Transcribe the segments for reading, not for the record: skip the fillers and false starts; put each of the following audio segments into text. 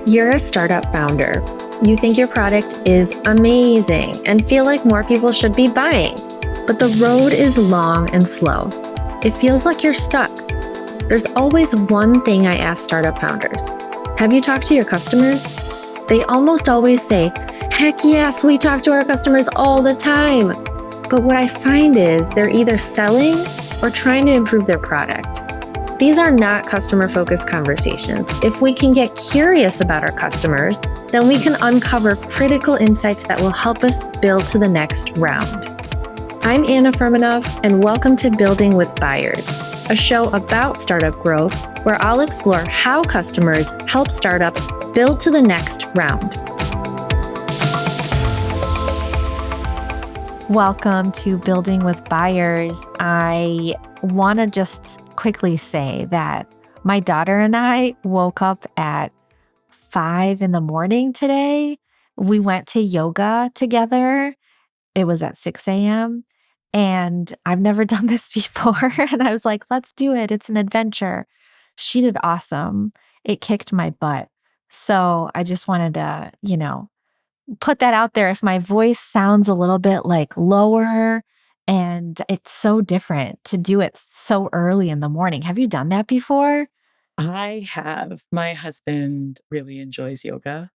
You're a startup founder. You think your product is amazing and feel like more people should be buying, but the road is long and slow. It feels like you're stuck. There's always one thing I ask startup founders. Have you talked to your customers? They almost always say, heck yes, we talk to our customers all the time. But what I find is they're either selling or trying to improve their product. These are not customer-focused conversations. If we can get curious about our customers, then we can uncover critical insights that will help us build to the next round. I'm Anna Firmenov, and welcome to Building with Buyers, a show about startup growth where I'll explore how customers help startups build to the next round. Welcome to Building with Buyers. I want to just quickly say that my daughter and I woke up at 5 a.m. today. We went to yoga together. It was at 6 a.m. and I've never done this before. And I was like, let's do it. It's an adventure. She did awesome. It kicked my butt. So I just wanted to, put that out there. If my voice sounds a little bit like lower, and it's so different to do it so early in the morning. Have you done that before? I have. My husband really enjoys yoga.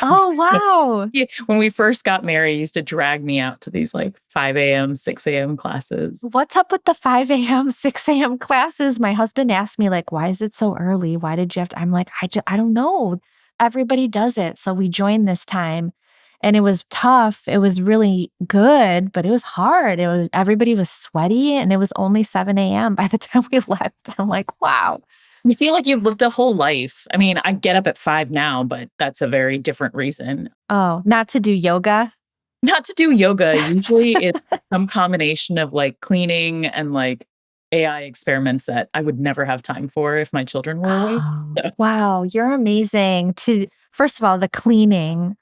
Oh, So, wow. when we first got married, he used to drag me out to these like 5 a.m., 6 a.m. classes. What's up with the 5 a.m., 6 a.m. classes? My husband asked me, like, why is it so early? Why did you have to? I'm like, I don't know. Everybody does it. So we joined this time. And it was tough. It was really good, but it was hard. Everybody was sweaty, and it was only 7 a.m. by the time we left. I'm like, wow. You feel like you've lived a whole life. I mean, I get up at 5 now, but that's a very different reason. Oh, not to do yoga? Not to do yoga. Usually it's some combination of like cleaning and like AI experiments that I would never have time for if my children were awake. Oh, So, wow. You're amazing. First of all, the cleaning.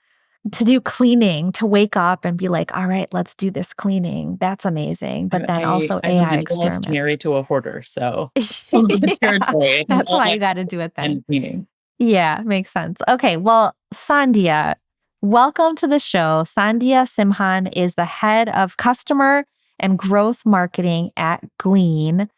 To do cleaning, to wake up and be like, all right, let's do this cleaning. That's amazing. But then also I'm a AI minimalist experiments. married to a hoarder, so comes with the Yeah, territory and that's all why my you got to do it then. and cleaning. Yeah, makes sense. Okay, well, Sandhya, welcome to the show. Sandhya Simhan is the head of customer and growth marketing at Glean.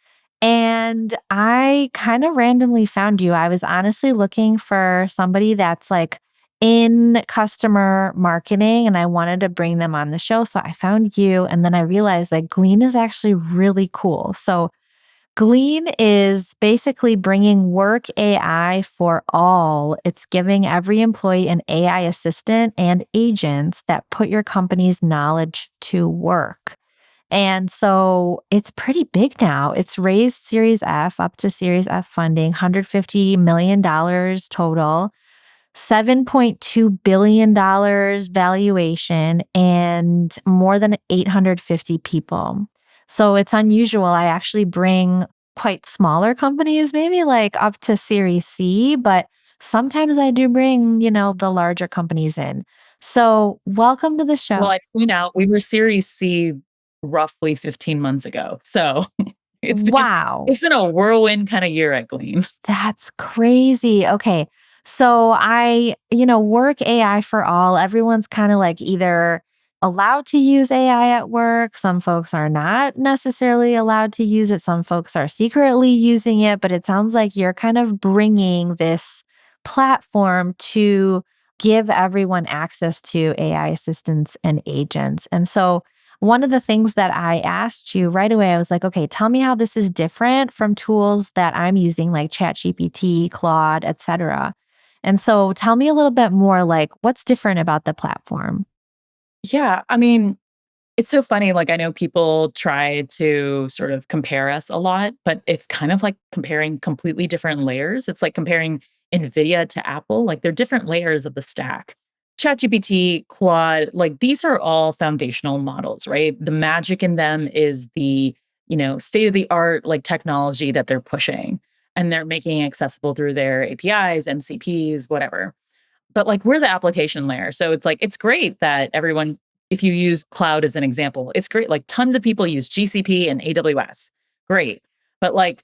And I kind of randomly found you. I was honestly looking for somebody that's like in customer marketing, and I wanted to bring them on the show. So I found you, and then I realized that Glean is actually really cool. So Glean is basically bringing work AI for all. It's giving every employee an AI assistant and agents that put your company's knowledge to work. And so it's pretty big now. It's raised Series F up to Series F funding, $150 million total, $7.2 billion valuation, and more than 850 people. So it's unusual. I actually bring quite smaller companies, maybe like up to Series C, but sometimes I do bring, the larger companies in. So welcome to the Well, show. I point out we were Series C roughly 15 months ago. So it's been Wow. it's been a whirlwind kind of year at Glean. That's crazy. Okay. So work AI for all. Everyone's kind of like either allowed to use AI at work. Some folks are not necessarily allowed to use it. Some folks are secretly using it, but it sounds like you're kind of bringing this platform to give everyone access to AI assistants and agents. And so one of the things that I asked you right away, I was like, okay, tell me how this is different from tools that I'm using like ChatGPT, Claude, etc. And so tell me a little bit more like what's different about the platform? Yeah, I mean, it's so funny. Like, I know people try to sort of compare us a lot, but it's kind of like comparing completely different layers. It's like comparing NVIDIA to Apple. Like, they're different layers of the stack. ChatGPT, Claude, like these are all foundational models, right? The magic in them is the, state of the art like technology that they're pushing and they're making accessible through their APIs, MCPs, whatever. But like we're the application layer. So it's like, it's great that everyone, if you use cloud as an example, it's great. Like tons of people use GCP and AWS. Great. But like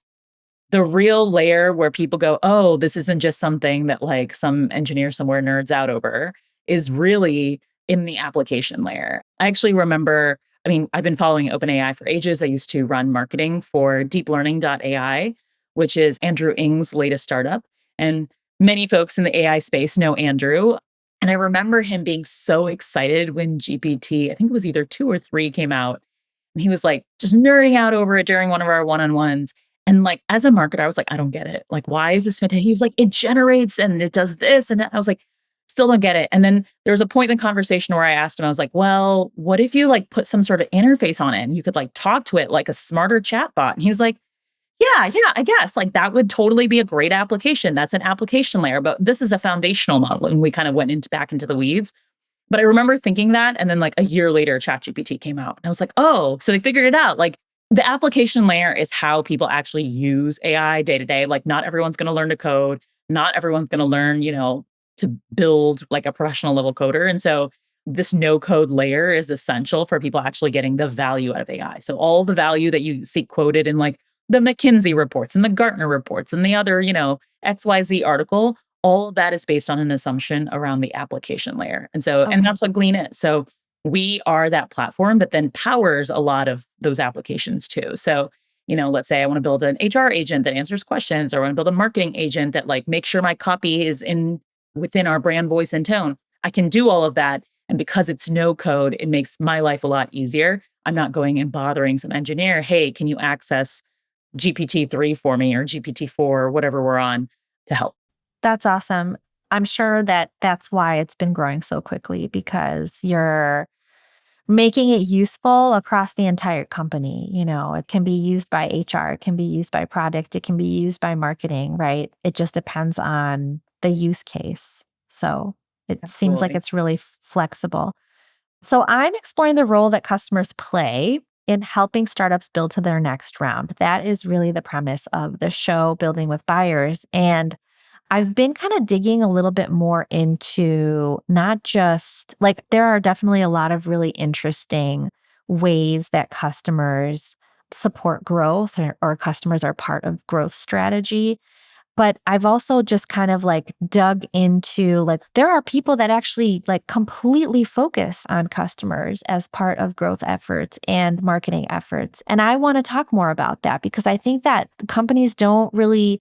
The real layer where people go, "Oh, this isn't just something that like some engineer somewhere nerds out over," is really in the application layer. I actually remember, I mean, I've been following OpenAI for ages. I used to run marketing for deeplearning.ai, which is Andrew Ng's latest startup. And many folks in the AI space know Andrew. And I remember him being so excited when GPT, I think it was either 2 or 3 came out. And he was like just nerding out over it during one of our one-on-ones. And like as a marketer, I was like, I don't get it. Like, why is this fantastic? He was like, it generates and it does this. And I was like, still don't get it. And then there was a point in the conversation where I asked him, I was like, well, what if you like put some sort of interface on it and you could like talk to it like a smarter chatbot? And he was like, yeah, I guess like that would totally be a great application. That's an application layer, but this is a foundational model. And we kind of went into back into the weeds. But I remember thinking that, and then like a year later, ChatGPT came out. And I was like, oh, so they figured it out. Like the application layer is how people actually use AI day to day. Like not everyone's going to learn to code. Not everyone's going to learn, to build like a professional level coder. And so this no code layer is essential for people actually getting the value out of AI. So all the value that you see quoted in like the McKinsey reports and the Gartner reports and the other, XYZ article, all of that is based on an assumption around the application layer. And so, and Okay. that's what Glean is. So we are that platform that then powers a lot of those applications too. So, let's say I want to build an HR agent that answers questions, or I want to build a marketing agent that like makes sure my copy is in within our brand voice and tone. I can do all of that. And because it's no code, it makes my life a lot easier. I'm not going and bothering some engineer. Hey, can you access GPT-3 for me or GPT-4 or whatever we're on to help? That's awesome. I'm sure that that's why it's been growing so quickly because you're making it useful across the entire company. It can be used by HR, it can be used by product, it can be used by marketing, right? It just depends on the use case. So it seems like Absolutely. it's really flexible. So I'm exploring the role that customers play in helping startups build to their next round. That is really the premise of the show, Building with Buyers. And I've been kind of digging a little bit more into not just like there are definitely a lot of really interesting ways that customers support growth or customers are part of growth strategy. But I've also just kind of like dug into like there are people that actually like completely focus on customers as part of growth efforts and marketing efforts. And I want to talk more about that because I think that companies don't really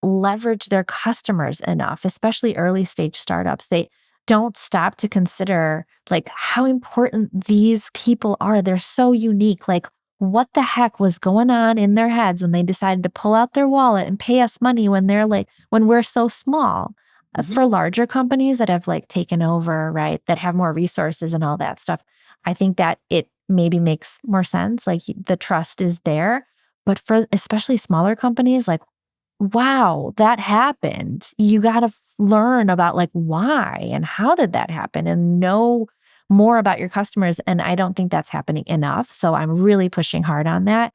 leverage their customers enough, especially early stage startups. They don't stop to consider like how important these people are. They're so unique. Like, what the heck was going on in their heads when they decided to pull out their wallet and pay us money when they're like, when we're so small? Mhm. For larger companies that have like taken over, right, that have more resources and all that stuff, I think that it maybe makes more sense. Like the trust is there. But for especially smaller companies, like, wow, that happened. You got to learn about like why and how did that happen and know more about your customers. And I don't think that's happening enough. So I'm really pushing hard on that.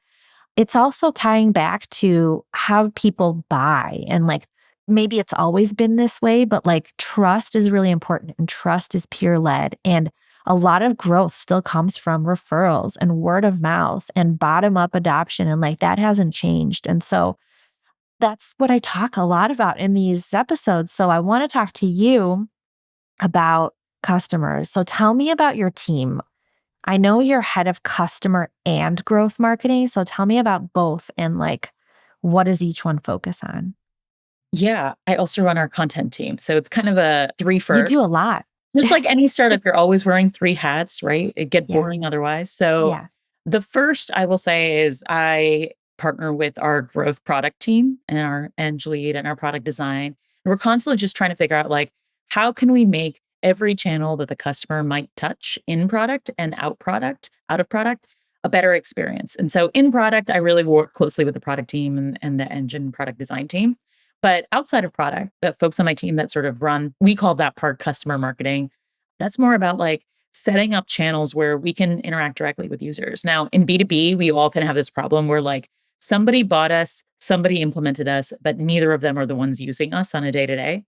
It's also tying back to how people buy and like maybe it's always been this way, but like trust is really important and trust is peer led. And a lot of growth still comes from referrals and word of mouth and bottom up adoption. And like that hasn't changed. And so that's what I talk a lot about in these episodes. So I want to talk to you about customers. So tell me about your team. I know you're head of customer and growth marketing. So tell me about both and like what does each one focus on? Yeah, I also run our content team. So it's kind of a three You for do a lot. just like any startup, you're always wearing 3 hats, right? It'd get Yeah. boring otherwise. So Yeah. the first I will say is I partner with our growth product team and our eng lead and our product design. And we're constantly just trying to figure out like how can we make every channel that the customer might touch in product and out of product, a better experience. And so in product, I really work closely with the product team and the engine product design team. But outside of product, the folks on my team that sort of run, we call that part customer marketing. That's more about like setting up channels where we can interact directly with users. Now, in B2B, we often have this problem where like somebody bought us, somebody implemented us, but neither of them are the ones using us on a day to day.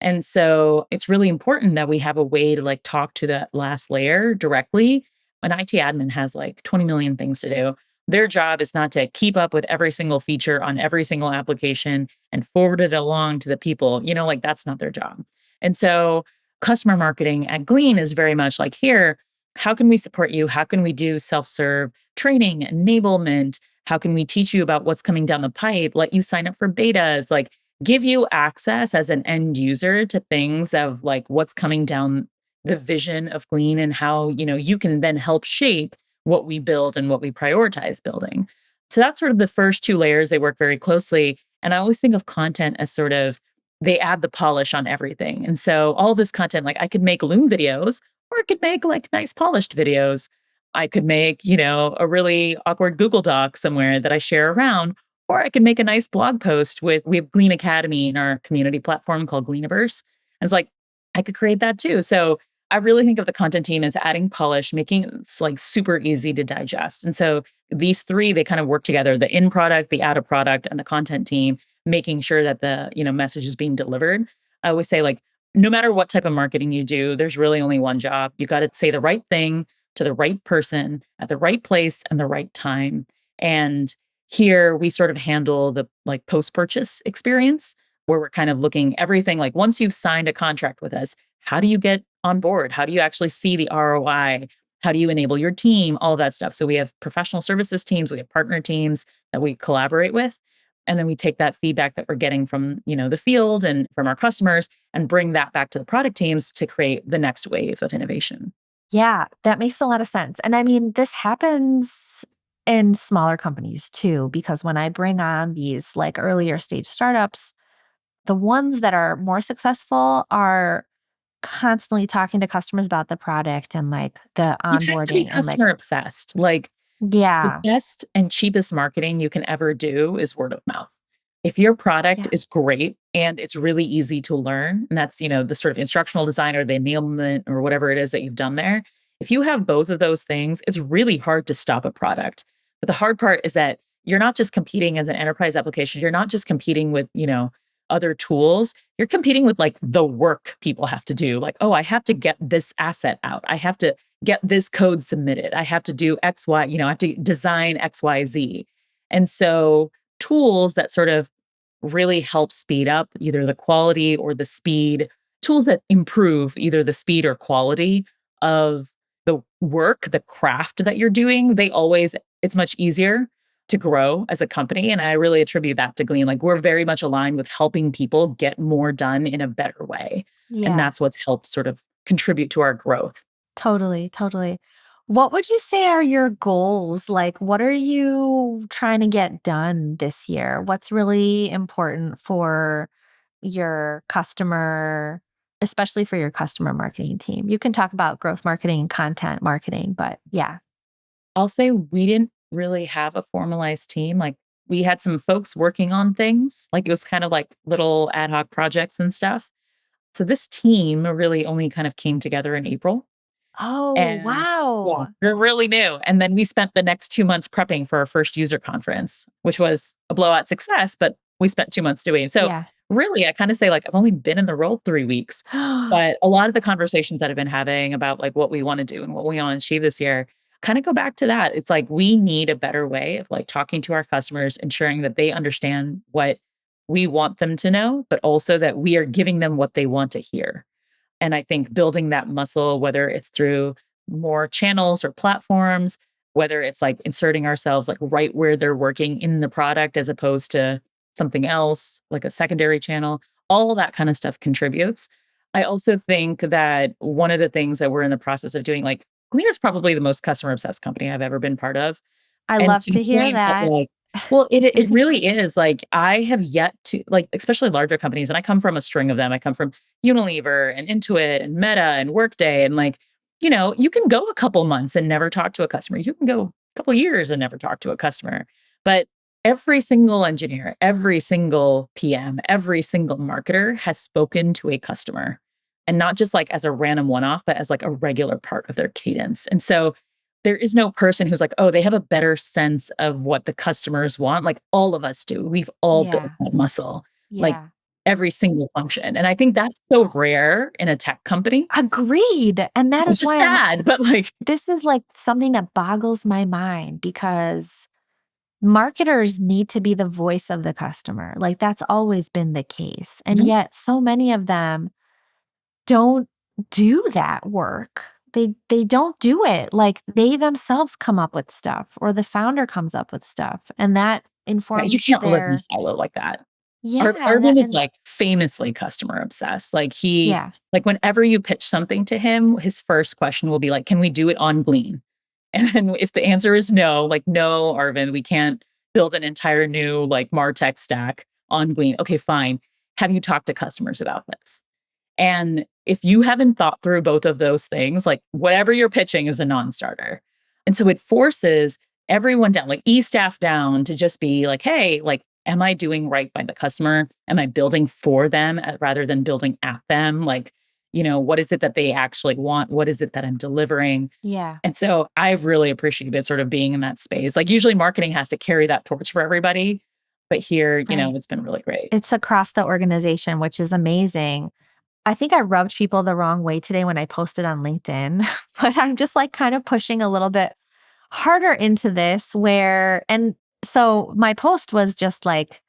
And so it's really important that we have a way to like talk to that last layer directly. An IT admin has like 20 million things to do. Their job is not to keep up with every single feature on every single application and forward it along to the people. Like that's not their job. And so customer marketing at Glean is very much like here, how can we support you? How can we do self-serve training, enablement? How can we teach you about what's coming down the pipe? Let you sign up for betas, like give you access as an end user to things of like what's coming down the vision of Glean and how, you can then help shape what we build and what we prioritize building. So that's sort of the first two layers. They work very closely. And I always think of content as sort of they add the polish on everything. And so all this content, like I could make Loom videos or I could make like nice polished videos. I could make, a really awkward Google Doc somewhere that I share around, or I could make a nice blog post we have Glean Academy in our community platform called Gleaniverse. And it's like, I could create that too. So I really think of the content team as adding polish, making it like super easy to digest. And so these three, they kind of work together, the in product, the out of product, and the content team, making sure that the, message is being delivered. I always say like, no matter what type of marketing you do, there's really only one job. You got to say the right thing to the right person at the right place and the right time. And here we sort of handle the like post-purchase experience where we're kind of looking everything like once you've signed a contract with us, how do you get on board? How do you actually see the ROI? How do you enable your team? All of that stuff. So we have professional services teams, we have partner teams that we collaborate with. And then we take that feedback that we're getting from, the field and from our customers and bring that back to the product teams to create the next wave of innovation. Yeah, that makes a lot of sense. And I mean, this happens in smaller companies too, because when I bring on these like earlier stage startups, the ones that are more successful are constantly talking to customers about the product and like the You have to be onboarding and like, customer obsessed. Like the yeah, best and cheapest marketing you can ever do is word of mouth. If your product yeah, is great and it's really easy to learn, and that's, the sort of instructional design or the enablement or whatever it is that you've done there, if you have both of those things, it's really hard to stop a product. But the hard part is that you're not just competing as an enterprise application, you're not just competing with, other tools, you're competing with like the work people have to do. Like, oh, I have to get this asset out. I have to get this code submitted. I have to do X, Y, I have to design X, Y, Z. And so tools that sort of really help speed up either the quality or the speed, tools that improve either the speed or quality of the work, the craft that you're doing, it's much easier to grow as a company. And I really attribute that to Glean. Like we're very much aligned with helping people get more done in a better way. And yeah, that's what's helped sort of contribute to our growth. totally, totally. What would you say are your goals? Like, what are you trying to get done this year? What's really important for your customer, especially for your customer marketing team? You can talk about growth marketing and content marketing, but yeah. I'll say we didn't really have a formalized team. Like we had some folks working on things, like it was kind of like little ad hoc projects and stuff. So this team really only kind of came together in April. Oh, And yeah, wow. we're really new. And then we spent the next 2 months prepping for our first user conference, which was a blowout success, but we spent 2 months doing it. So Yeah. really, I kind of say like I've only been in the role 3 weeks, but a lot of the conversations that I've been having about like what we want to do and what we want to achieve this year kind of go back to that. It's like we need a better way of like talking to our customers, ensuring that they understand what we want them to know, but also that we are giving them what they want to hear. And I think building that muscle, whether it's through more channels or platforms, whether it's like inserting ourselves like right where they're working in the product as opposed to something else, like a secondary channel, all that kind of stuff contributes. I also think that one of the things that we're in the process of doing, like Glean is probably the most customer obsessed company I've ever been part of. I And love to the to hear point that that. like well, it really is, like, I have yet to like, especially larger companies, and I come from a string of them. I come from Unilever and Intuit and Meta and Workday, and, like, you can go a couple months and never talk to a customer. You can go a couple years and never talk to a customer. But every single engineer, every single PM, every single marketer has spoken to a customer, and not just, like, as a random one-off, but as, like, a regular part of their cadence. And so there is no person who's like, "Oh, they have a better sense of what the customers want." Like, all of us do. We've all built Yeah. that muscle, like, Yeah. every single function, and I think that's so rare in a tech company, Agreed. And that which is is why sad, but, like this is like something that boggles my mind because marketers need to be the voice of the customer. Like that's always been the case. And Mhm. yet so many of them don't do that work. They don't do it. Like they themselves come up with stuff or the founder comes up with stuff and that Yeah, you informs can't live in a their silo like that. yeah, Arvin is, and like, famously customer obsessed. yeah. Like, whenever you pitch something to him, his first question will be like, "Can we do it on Glean?" And then if the answer is no, like, "No, Arvin, we can't build an entire new, like, MarTech stack on Glean." "Okay, fine. Have you talked to customers about this?" And if you haven't thought through both of those things, like whatever you're pitching is a non-starter. And so it forces everyone down, like staff down to just be like, hey, like, am I doing right by the customer? Am I building for them rather than building at them? Like, what is it that they actually want? What is it that I'm delivering? Yeah, And so I've really appreciated sort of being in that space. Like usually marketing has to carry that torch for everybody. But here, right. it's been really great. It's across the organization, which is amazing. I think I rubbed people the wrong way today when I posted on LinkedIn, but I'm just like kind of pushing a little bit harder into this and so my post was just like,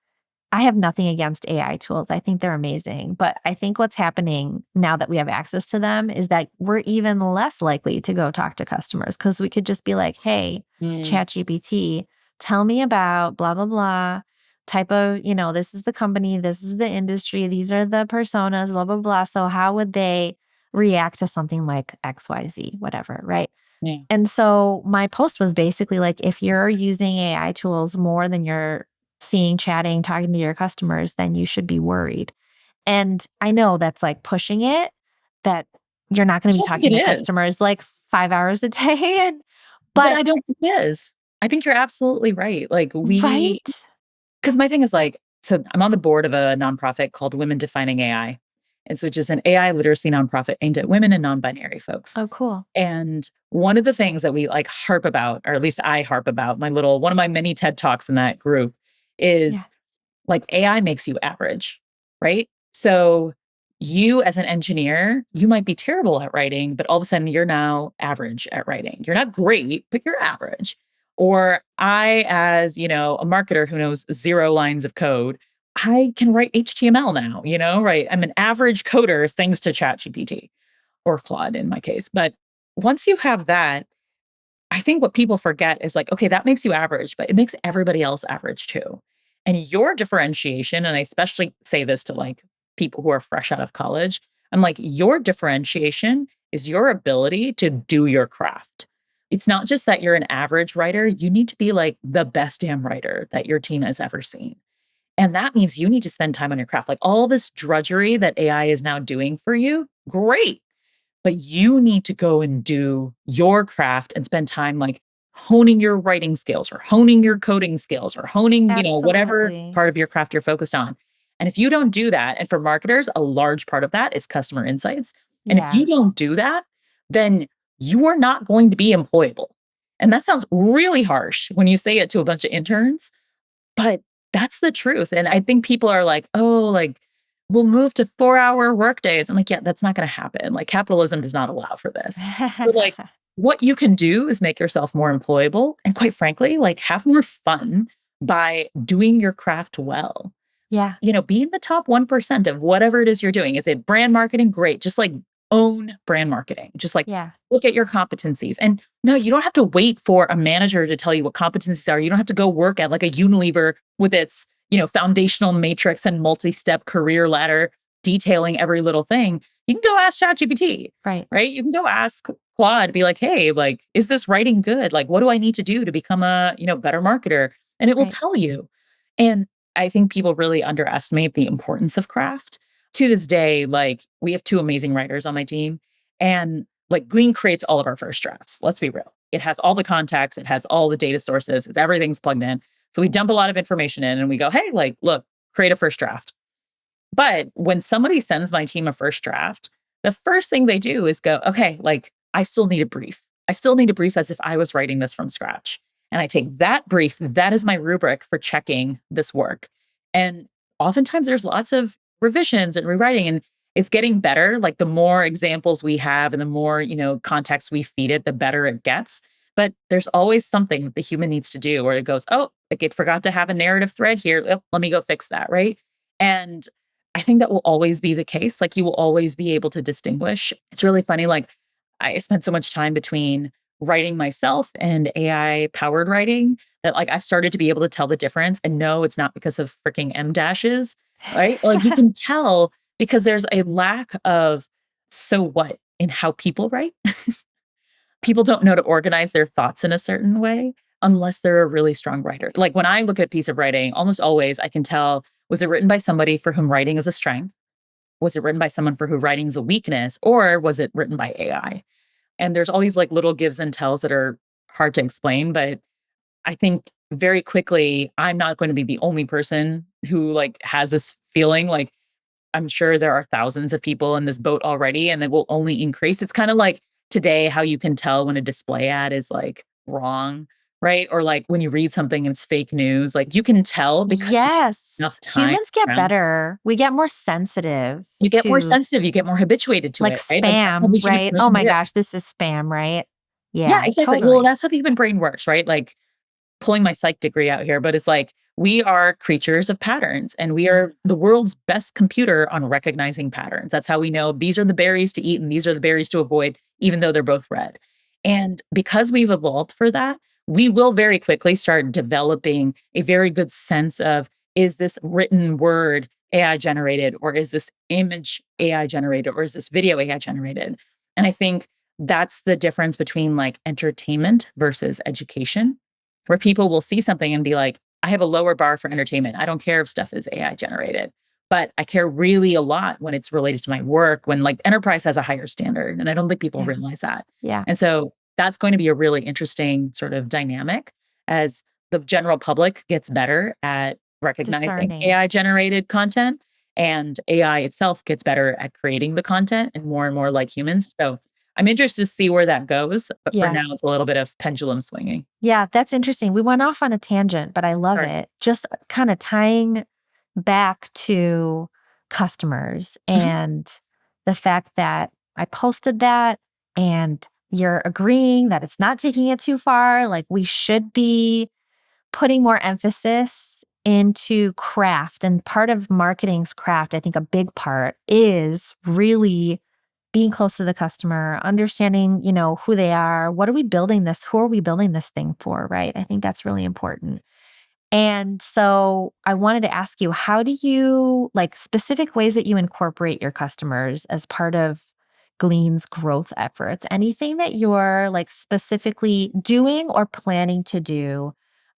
I have nothing against AI tools. I think they're amazing. But I think what's happening now that we have access to them is that we're even less likely to go talk to customers because we could just be like, hey, Mm, ChatGPT, tell me about blah, blah, blah. Type of, this is the company, this is the industry, these are the personas, blah, blah, blah. So, how would they react to something like XYZ, whatever, right? yeah. And so my post was basically like, if you're using AI tools more than you're seeing, chatting, talking to your customers, then you should be worried. And I know that's like pushing it, that you're not going I to be don't think it talking to is. customers like 5 hours a day. But But I don't think it is. I think you're absolutely right. Like right? because my thing is like, so I'm on the board of a nonprofit called Women Defining AI. And so just an AI literacy nonprofit aimed at women and non-binary folks. Oh, cool. And one of the things that we like harp about, or at least I harp about, one of my many TED Talks in that group Yeah. is like AI makes you average, right? So you as an engineer, you might be terrible at writing, but all of a sudden you're now average at writing. You're not great, but you're average. Or I, as a marketer who knows 0 lines of code, I can write HTML now, right? I'm an average coder thanks to ChatGPT or Claude in my case. But once you have that, I think what people forget is like, okay, that makes you average, but it makes everybody else average too. And your differentiation, and I especially say this to like people who are fresh out of college, I'm like, your differentiation is your ability to do your craft. It's not just that you're an average writer, you need to be like the best damn writer that your team has ever seen. And that means you need to spend time on your craft. Like all this drudgery that AI is now doing for you, great, but you need to go and do your craft and spend time like honing your writing skills or honing your coding skills or honing, whatever Absolutely. part of your craft you're focused on. And if you don't do that, and for marketers, a large part of that is customer insights. And if Yeah. you don't do that, then you are not going to be employable. And that sounds really harsh when you say it to a bunch of interns, but that's the truth, and I think people are like, "Oh, like, we'll move to 4-hour workdays." I'm like, "Yeah, that's not gonna happen, like, capitalism does not allow for this." But, like, what you can do is make yourself more employable and quite frankly, like, have more fun by doing your craft well. Yeah. Be in the top 1% of whatever it is you're doing. Is it brand marketing? Great. Just like own brand marketing. Just like Yeah. look at your competencies. And no, you don't have to wait for a manager to tell you what competencies are. You don't have to go work at like a Unilever with its, foundational matrix and multi-step career ladder detailing every little thing. You can go ask ChatGPT, Right. right? You can go ask Claude, be like, hey, like, is this writing good? Like, what do I need to do to become a, better marketer? And it will Right. tell you. And I think people really underestimate the importance of craft. To this day, like we have two amazing writers on my team, and like Glean creates all of our first drafts. Let's be real. It has all the context, it has all the data sources, everything's plugged in. So we dump a lot of information in and we go, hey, like, look, create a first draft. But when somebody sends my team a first draft, the first thing they do is go, okay, like I still need a brief. I still need a brief as if I was writing this from scratch. And I take that brief, that is my rubric for checking this work. And oftentimes there's lots of revisions and rewriting, and it's getting better. Like the more examples we have and the more, context we feed it, the better it gets. But there's always something that the human needs to do where it goes, oh, like it forgot to have a narrative thread here. Oh, let me go fix that. Right. And I think that will always be the case. Like you will always be able to distinguish. It's really funny. Like I spent so much time between writing myself and AI powered writing that like I've started to be able to tell the difference. And no, it's not because of freaking M dashes, right? Like you can tell because there's a lack of so what in how people write. People don't know to organize their thoughts in a certain way unless they're a really strong writer. Like when I look at a piece of writing, almost always I can tell, was it written by somebody for whom writing is a strength? Was it written by someone for who writing is a weakness? Or was it written by AI? And there's all these like little gives and tells that are hard to explain, but I think very quickly I'm not going to be the only person who like has this feeling. Like I'm sure there are thousands of people in this boat already and it will only increase. It's kind of like today how you can tell when a display ad is like wrong, right? Or like when you read something and it's fake news, like you can tell because you spend Yes. enough time Humans get around. better. We get more sensitive You get more to sensitive, you get more habituated to like it, right? Like that's how spam, the human right? brain Oh my works. gosh, this is spam, right? Yeah, Yeah, exactly. Well, totally. that's how the human brain works, right? Like pulling my psych degree out here, but it's like we are creatures of patterns and we Yeah. are the world's best computer on recognizing patterns. That's how we know these are the berries to eat and these are the berries to avoid, even though they're both red. And because we've evolved for that, we will very quickly start developing a very good sense of is this written word AI generated, or is this image AI generated, or is this video AI generated? And I think that's the difference between like entertainment versus education where people will see something and be like, I have a lower bar for entertainment. I don't care if stuff is AI generated, but I care really a lot when it's related to my work, when like enterprise has a higher standard. And I don't think people Yeah. realize that. Yeah. And so that's going to be a really interesting sort of dynamic as the general public gets better at recognizing Discerning. AI generated content and AI itself gets better at creating the content and more like humans. So I'm interested to see where that goes. But for Yeah. now, it's a little bit of pendulum swinging. Yeah, that's interesting. We went off on a tangent, but I love Sorry. it. Just kind of tying back to customers Mhm. and the fact that I posted that and you're agreeing that it's not taking it too far. Like we should be putting more emphasis into craft. And part of marketing's craft, I think a big part is really being close to the customer, understanding, who they are, who are we building this thing for, right? I think that's really important. And so I wanted to ask you, how do you like specific ways that you incorporate your customers as part of Glean's growth efforts? Anything that you're like specifically doing or planning to do?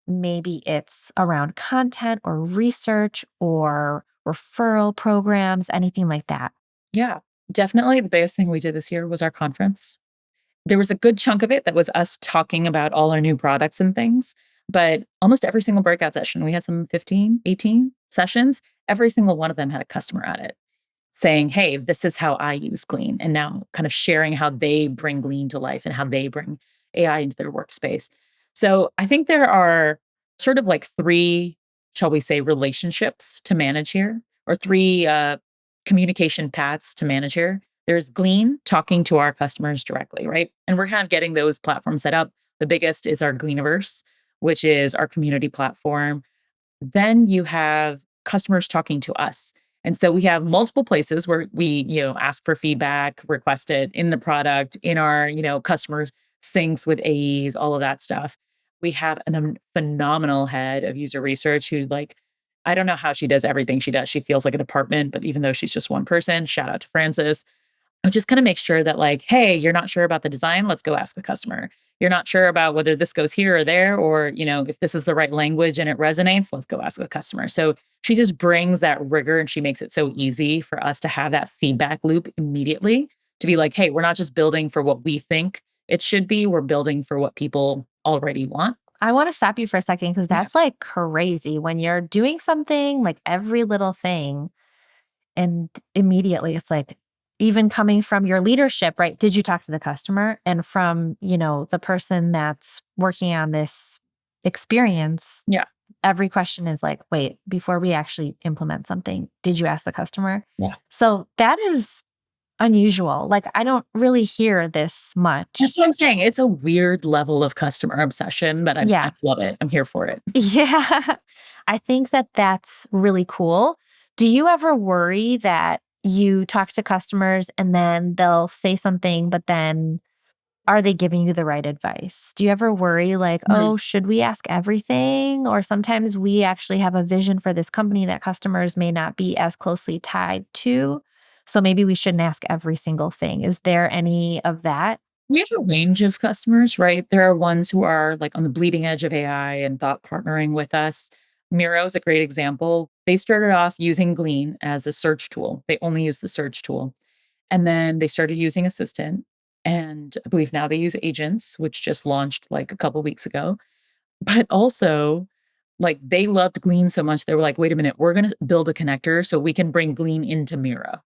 Maybe it's around content or research or referral programs, anything like that. Yeah, definitely the biggest thing we did this year was our conference. There was a good chunk of it that was us talking about all our new products and things, but almost every single breakout session, we had some 15, 18 sessions, every single one of them had a customer at it saying, "Hey, this is how I use Glean," and now kind of sharing how they bring Glean to life and how they bring AI into their workspace. So, I think there are sort of like 3, shall we say, relationships to manage here, or 3, communication paths to manage here. There's Glean talking to our customers directly, right? And we're kind of getting those platforms set up. The biggest is our Gleaniverse, which is our community platform. Then you have customers talking to us. And so we have multiple places where we, ask for feedback, request it in the product, in our, customer syncs with AEs, all of that stuff. We have a phenomenal head of user research who like, I don't know how she does everything she does. She feels like a department, but even though she's just one person, shout out to Francis. Just kind of make sure that like, hey, you're not sure about the design, let's go ask the customer. You're not sure about whether this goes here or there, or, if this is the right language and it resonates, let's go ask the customer. So she just brings that rigor and she makes it so easy for us to have that feedback loop immediately to be like, hey, we're not just building for what we think it should be, we're building for what people already want. I want to stop you for a second because Yeah. that's like crazy when you're doing something like every little thing. And immediately it's like, even coming from your leadership, right? Did you talk to the customer? And from, the person that's working on this experience, Yeah. every question is like, wait, before we actually implement something, did you ask the customer? Yeah. So that is unusual. Like, I don't really hear this much. That's what I'm saying. It's a weird level of customer obsession, but I Yeah. love it. I'm here for it. Yeah. I think that that's really cool. Do you ever worry that you talk to customers and then they'll say something, but then are they giving you the right advice? Do you ever worry like, Mhm. oh, should we ask everything? Or sometimes we actually have a vision for this company that customers may not be as closely tied to. So maybe we shouldn't ask every single thing. Is there any of that? We have a range of customers, right? There are ones who are like on the bleeding edge of AI and thought partnering with us. Miro is a great example. They started off using Glean as a search tool. They only use the search tool. And then they started using Assistant. And I believe now they use agents, which just launched like a couple weeks ago. But also, like they loved Glean so much, they were like, wait a minute, we're going to build a connector so we can bring Glean into Miro.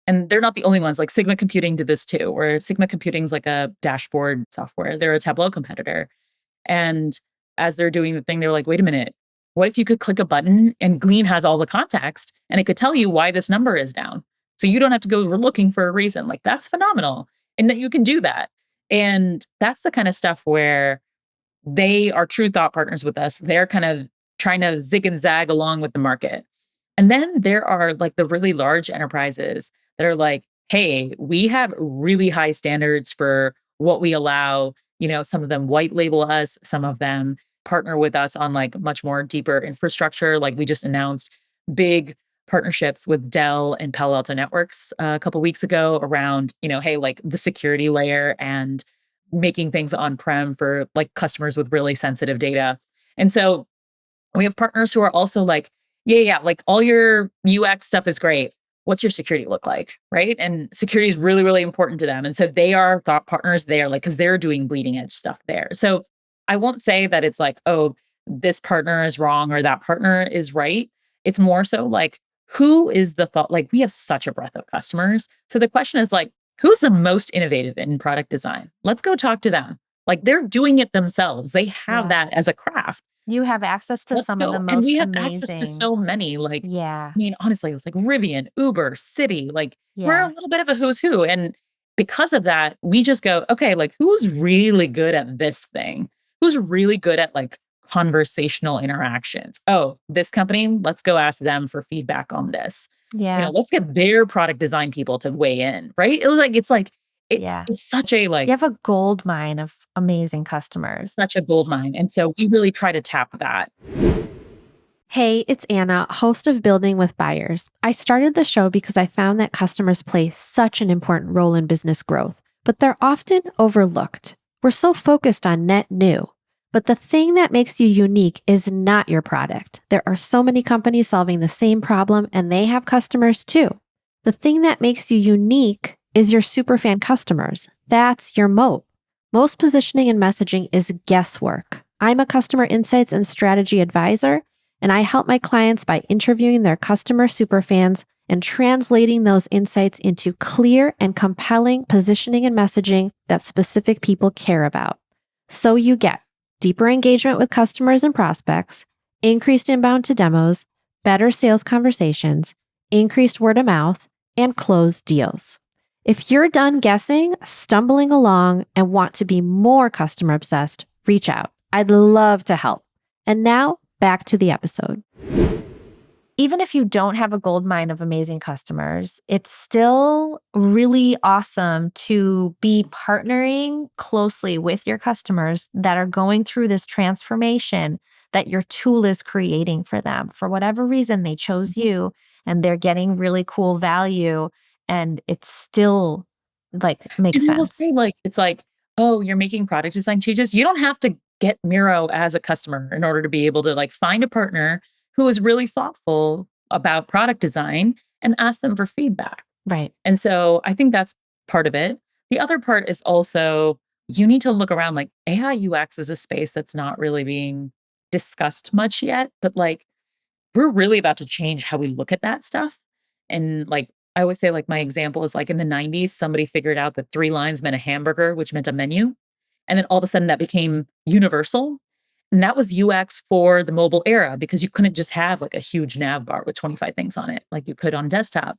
And they're not the only ones. Like Sigma Computing did this too, where Sigma Computing's like a dashboard software. They're a Tableau competitor. And as they're doing the thing, they were like, wait a minute, what if you could click a button and Glean has all the context and it could tell you why this number is down? So you don't have to go looking for a reason. Like that's phenomenal. And that you can do that. And that's the kind of stuff where they are true thought partners with us. They're kind of trying to zig and zag along with the market. And then there are like the really large enterprises that are like, hey, we have really high standards for what we allow. You know, some of them white label us, some of them partner with us on like much more deeper infrastructure. Like we just announced big partnerships with Dell and Palo Alto Networks a couple weeks ago around, hey, like the security layer and making things on-prem for like customers with really sensitive data. And so we have partners who are also like, yeah, like all your UX stuff is great. What's your security look like? Right. And security is really, really important to them. And so they are thought partners there, like, because they're doing bleeding edge stuff there. So I won't say that it's like, oh, this partner is wrong or that partner is right. It's more so like, who is the thought? Like, we have such a breadth of customers. So the question is like, who's the most innovative in product design? Let's go talk to them. Like, they're doing it themselves, they have Yeah. that as a craft. You have access to Let's some of the go. And we most have access to amazing. so many, like, Yeah. I mean, honestly, it's like Rivian, Uber, Citi, like we're a Yeah. little bit of a who's who. And because of that, we just go, okay, like who's really good at this thing? Who's really good at like conversational interactions? Oh, this company, let's go ask them for feedback on this. Yeah. Let's get their product design people to weigh in, right? Yeah. It's such a You like have a gold mine of amazing customers. such a gold mine. And so we really try to tap that. Hey, it's Anna, host of Building with Buyers. I started the show because I found that customers play such an important role in business growth, but they're often overlooked. We're so focused on net new. But the thing that makes you unique is not your product. There are so many companies solving the same problem, and they have customers too. The thing that makes you unique is your superfan customers. That's your moat. Most positioning and messaging is guesswork. I'm a customer insights and strategy advisor, and I help my clients by interviewing their customer superfans and translating those insights into clear and compelling positioning and messaging that specific people care about. So you get deeper engagement with customers and prospects, increased inbound to demos, better sales conversations, increased word of mouth, and closed deals. If you're done guessing, stumbling along, and want to be more customer obsessed, reach out. I'd love to help. And now, back to the episode. Even if you don't have a gold mine of amazing customers, it's still really awesome to be partnering closely with your customers that are going through this transformation that your tool is creating for them. For whatever reason, they chose you and they're getting really cool value, and it's still like makes And I will sense. say, like, it's like, oh, you're making product design changes. You don't have to get Miro as a customer in order to be able to like find a partner who is really thoughtful about product design and ask them for feedback. Right. And so I think that's part of it. The other part is also you need to look around like AI UX is a space that's not really being discussed much yet, but like we're really about to change how we look at that stuff. And like I always say, like my example is like in the 90s, somebody figured out that 3 lines meant a hamburger, which meant a menu. And then all of a sudden that became universal. And that was UX for the mobile era because you couldn't just have like a huge nav bar with 25 things on it like you could on desktop.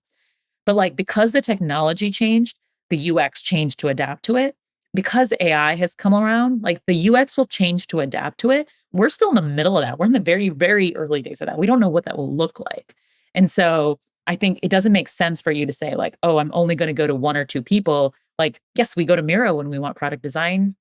But like because the technology changed, the UX changed to adapt to it. Because AI has come around, like the UX will change to adapt to it. We're still in the middle of that. We're in the very, very early days of that. We don't know what that will look like. And so I think it doesn't make sense for you to say, like, oh, I'm only going to go to one or two people. Like, yes, we go to Miro when we want product design,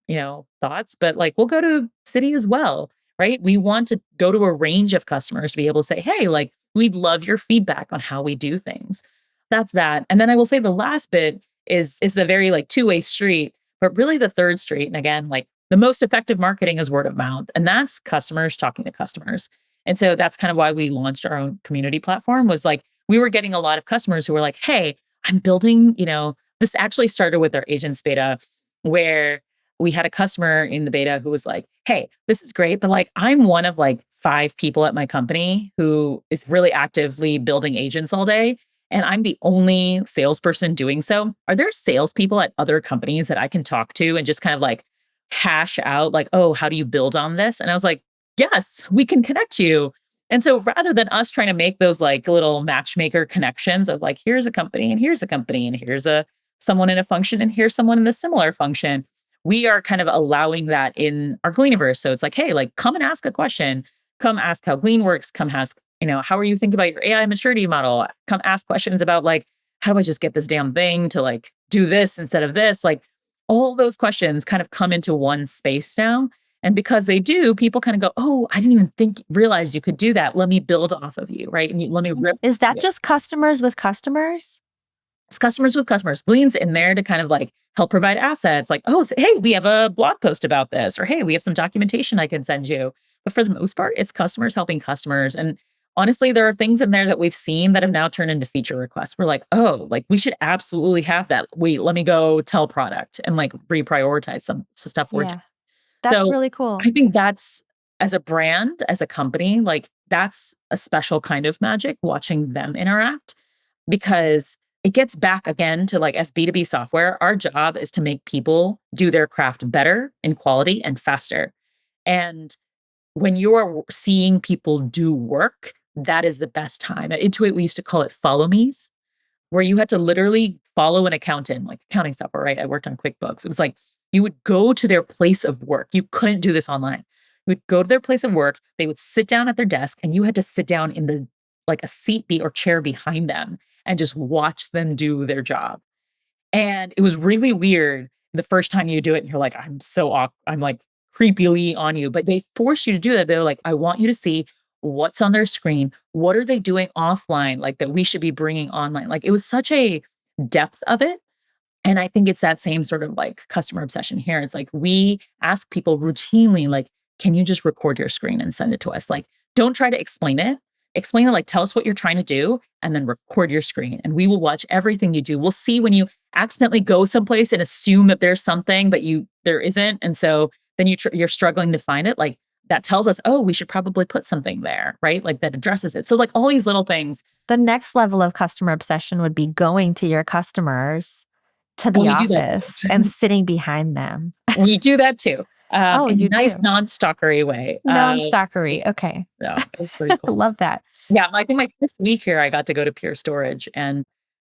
thoughts, but like we'll go to City as well, right? We want to go to a range of customers to be able to say, hey, like, we'd love your feedback on how we do things. That's that. And then I will say the last bit is a very like two-way street, but really the third street. And again, like the most effective marketing is word of mouth, and that's customers talking to customers. And so that's kind of why we launched our own community platform was like we were getting a lot of customers who were like, hey, I'm building, this actually started with our agents beta where we had a customer in the beta who was like, hey, this is great, but like I'm one of like five people at my company who is really actively building agents all day. And I'm the only salesperson doing so. Are there salespeople at other companies that I can talk to and just kind of like hash out, like, oh, how do you build on this? And I was like, yes, we can connect you. And so rather than us trying to make those like little matchmaker connections of like, here's a company and here's a company and here's a someone in a function and here's someone in a similar function, we are kind of allowing that in our Gleaniverse. So it's like, hey, like come and ask a question, come ask how Glean works, come ask, how are you thinking about your AI maturity model? Come ask questions about like, how do I just get this damn thing to like do this instead of this? Like all those questions kind of come into one space now. And because they do, people kind of go, oh, I didn't even realize you could do that. Let me build off of you, right? And let me rip. Is that just customers with customers? It's customers with customers. Glean's in there to kind of like help provide assets like, oh, hey, we have a blog post about this, or hey, we have some documentation I can send you. But for the most part, it's customers helping customers. And honestly, there are things in there that we've seen that have now turned into feature requests. We're like, oh, like we should absolutely have that. Wait, let me go tell product and like reprioritize some stuff we're doing. Yeah, that's So really cool. I think that's as a brand, as a company, like that's a special kind of magic watching them interact because it gets back again to like as B2B software, our job is to make people do their craft better in quality and faster. And when you're seeing people do work, that is the best time. At Intuit, we used to call it follow me's, where you had to literally follow an accountant, like accounting software, right? I worked on QuickBooks. It was like you would go to their place of work. You couldn't do this online. You would go to their place of work. They would sit down at their desk, and you had to sit down in the like a seat or chair behind them and just watch them do their job. And it was really weird the first time you do it. And you're like, I'm like creepily on you. But they force you to do that. They're like, I want you to see what's on their screen. What are they doing offline? Like that we should be bringing online. Like it was such a depth of it. And I think it's that same sort of like customer obsession here. It's like we ask people routinely, like, can you just record your screen and send it to us? Like, don't try to explain it. Explain it, like, tell us what you're trying to do and then record your screen. And we will watch everything you do. We'll see when you accidentally go someplace and assume that there's something, but there isn't. And so then you're struggling to find it. Like that tells us, oh, we should probably put something there, right? Like that addresses it. So like all these little things. The next level of customer obsession would be going to your customers to the We do that office too. and sitting behind them. We do that too. Oh, In you a nice do? non-stalkery way. Non-stalkery. Okay. No, it's pretty cool. Love that. Yeah, I think my fifth week here, I got to go to Pure Storage and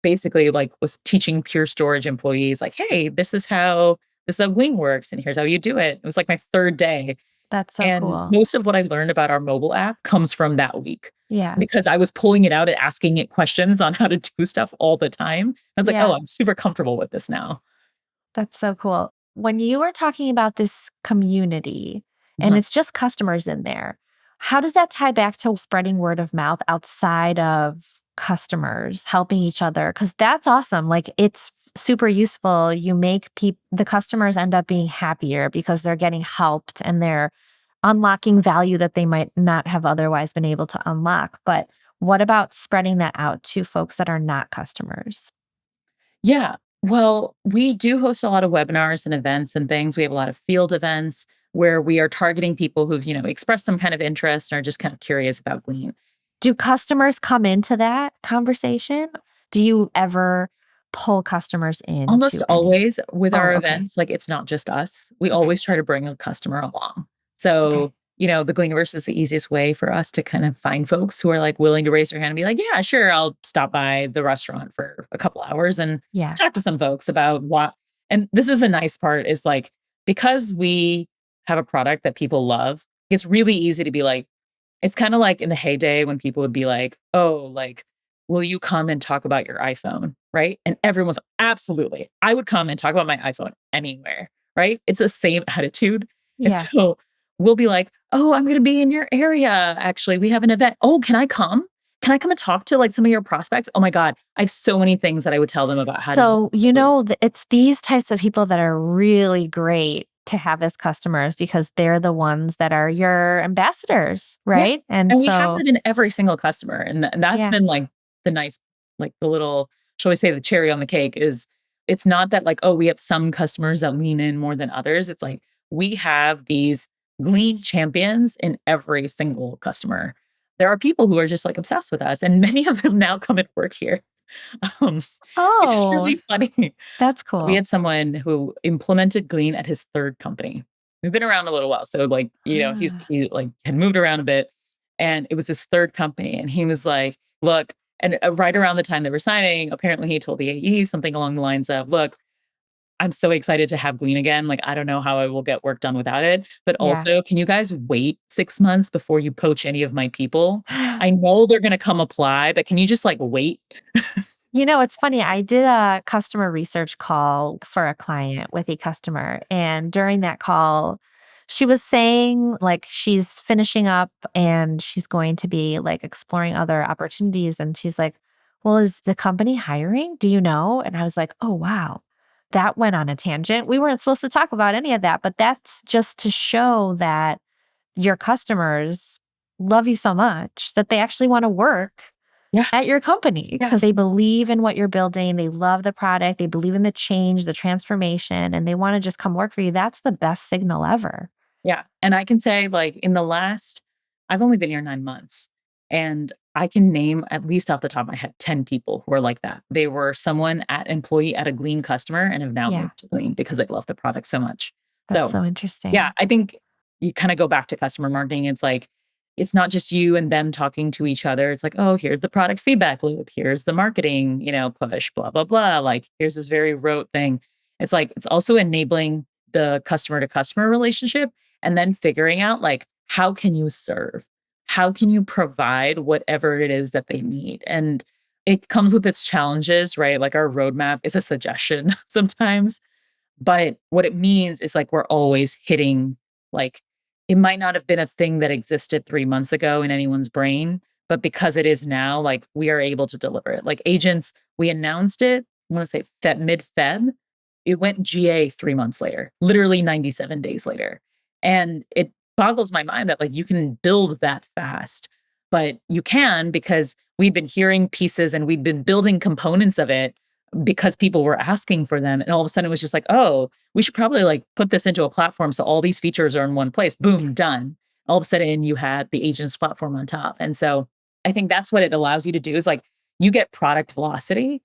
basically like was teaching Pure Storage employees like, hey, this is how Glean works and here's how you do it. It was like my third day. That's so And cool. most of what I learned about our mobile app comes from that week Yeah. because I was pulling it out and asking it questions on how to do stuff all the time. I was like, oh, Yeah. I'm super comfortable with this now. That's so cool. When you were talking about this community and Mhm. it's just customers in there, how does that tie back to spreading word of mouth outside of customers, helping each other? Because that's awesome. Like it's super useful. You make the customers end up being happier because they're getting helped and they're unlocking value that they might not have otherwise been able to unlock. But what about spreading that out to folks that are not customers? Yeah. Well, we do host a lot of webinars and events and things. We have a lot of field events where we are targeting people who've, expressed some kind of interest and are just kind of curious about Glean. Do customers come into that conversation? Do you ever pull customers Almost into any? always with Oh, our okay. events, like it's not just us. We Okay. always try to bring a customer along. Okay. So the Gleaniverse is the easiest way for us to kind of find folks who are like willing to raise their hand and be like, yeah, sure, I'll stop by the restaurant for a couple hours and Yeah. talk to some folks about what. And this is a nice part is like, because we have a product that people love, it's really easy to be like, it's kind of like in the heyday when people would be like, oh, like, will you come and talk about your iPhone? Right. And everyone was absolutely, I would come and talk about my iPhone anywhere. Right. It's the same attitude. And Yeah. so we'll be like, oh, I'm going to be in your area. Actually, we have an event. Oh, can I come? Can I come and talk to like some of your prospects? Oh my God. I have so many things that I would tell them about how to do. So, it's these types of people that are really great to have as customers because they're the ones that are your ambassadors, Yeah. right? And And we have so, that in every single customer. And that's yeah. been like the nice, like the little, shall we say, the cherry on the cake is it's not that like, oh, we have some customers that lean in more than others. It's like we have these Glean champions in every single customer. There are people who are just like obsessed with us, and many of them now come and work here. Um, which is Oh, really funny. that's We cool. had someone who implemented Glean at his third company. We've been around a little while, so, like, Ah, he, like, had moved around a bit, and it was his third company, and he was like, "Look," and, right around the time they were signing, apparently he told the AE something along the lines of, "Look, I'm so excited to have Glean again, like, I don't know how I will get work done without it, but yeah. also, can you guys wait 6 months before you poach any of my people? I know they're gonna come apply, but can you just, like, wait?" It's funny. I did a customer research call for a client with a customer. And during that call, she was saying like she's finishing up and she's going to be like exploring other opportunities. And she's like, well, is the company hiring? Do you know? And I was like, oh, wow. That went on a tangent. We weren't supposed to talk about any of that, but that's just to show that your customers love you so much that they actually want to work Yeah, at your company yeah. because they believe in what you're building. They love the product. They believe in the change, the transformation, and they want to just come work for you. That's the best signal ever. Yeah, and I can say, like, I've only been here 9 months, and I can name, at least off the top of my head, 10 people who are like that. They were someone at employee at a Glean customer and have now Yeah, moved to Glean because they love the product so much. that's So, so yeah, interesting. I think you kinda go back to customer marketing, it's like, it's not just you and them talking to each other, it's like, "Oh, here's the product feedback loop, here's the marketing, push, blah, blah, blah," like, here's this very rote thing. It's like, it's also enabling the customer to customer relationship and then figuring out, like, how can you serve? How can you provide whatever it is that they need? And it comes with its challenges, right? Like, our roadmap is a suggestion sometimes, but what it means is like we're always hitting like it might not have been a thing that existed 3 months ago in anyone's brain, but because it is now, like we are able to deliver it. Like agents, we announced it, I want to say mid-Feb. It went GA 3 months later, literally 97 days later. And it boggles my mind that like you can build that fast. But you can because we've been hearing pieces and we've been building components of it because people were asking for them. And all of a sudden it was just like, oh, we should probably like put this into a platform so all these features are in one place. Boom, done. All of a sudden you had the agents platform on top. And so I think that's what it allows you to do is like you get product velocity